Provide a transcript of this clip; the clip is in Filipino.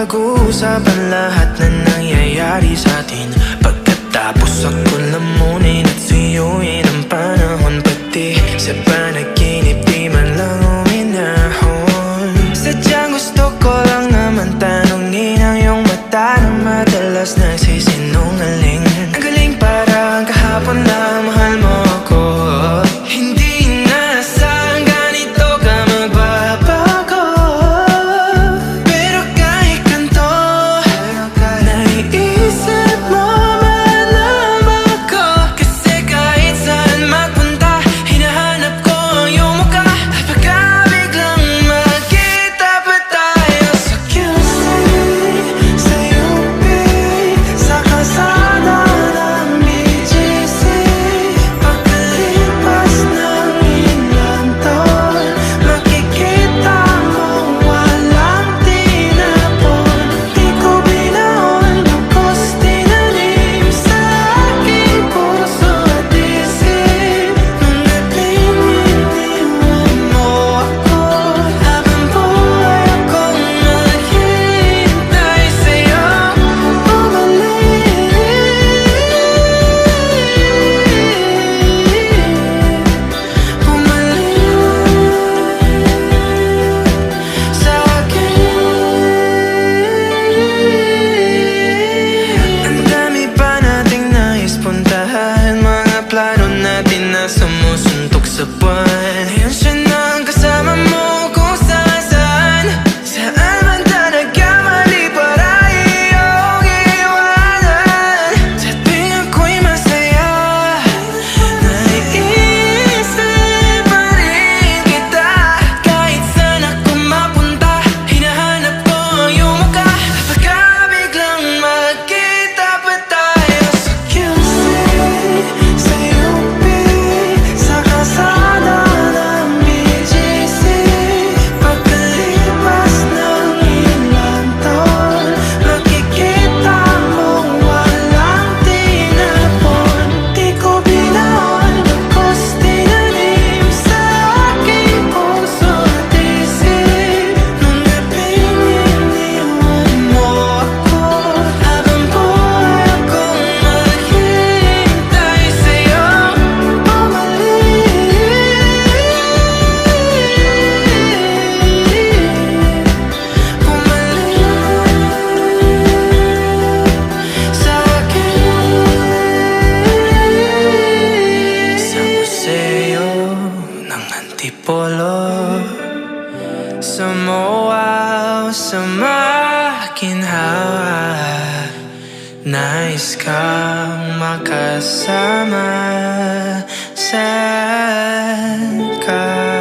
Pag-uusapan lahat na nangyayari sa atin. Pagkatapos ako lamunin at suyuin ang panahon. Pati sa panaginip di man lang uminahon. Sadyang gusto ko lang naman tanungin ang iyong mata na madalas nagsisinungaling. Ang galing parang kahapon na mahal mo ako. Hindi inaasahan ganito ka magbabago. Pero kahit ganito, naiisip mo malam ako. Kasi kahit saan magpunta, hinahanap ko ang iyong mukha. Pagkabiglang magkita pa tayo sa QC, sa UP, sa kalsada ng BGC. Pagkalipas ng ilang taon, makikita mo walang tinapon. Di ko binaon, bagkus tinanim sa aking puso at isip. Ngunit pininiwan mo ako, habang buhay akong naghihintay sa'yo. Bumalik sa akin. Ang dami pa nating nais puntahan, mga plano natin na sumusuntok sa buwan. Ngayon siya na ang kasama mo kung saan. Saan man talaga mali para iyong iwanan. Sa tuwing ako'y masaya, naiisip pa rin kita. Kahit saan ako mapunta, hinahanap ko ang iyong mukha. Pagkabiglang magkita pa tayo sa QC, sa UP, sa kalsada ng BGC. Pagkalipas ng ilang taon, makikita mo walang tinapon. Di ko binaon, bagkus tinanim sa aking puso at isip. Ngunit pininiwan mo ako, habang buhay akong maghihintay sa'yo. Bumalik sa akin. Sa museo ng Antipolo, sa MOA o sa makinhawa, nais kang makasama. Saan ka?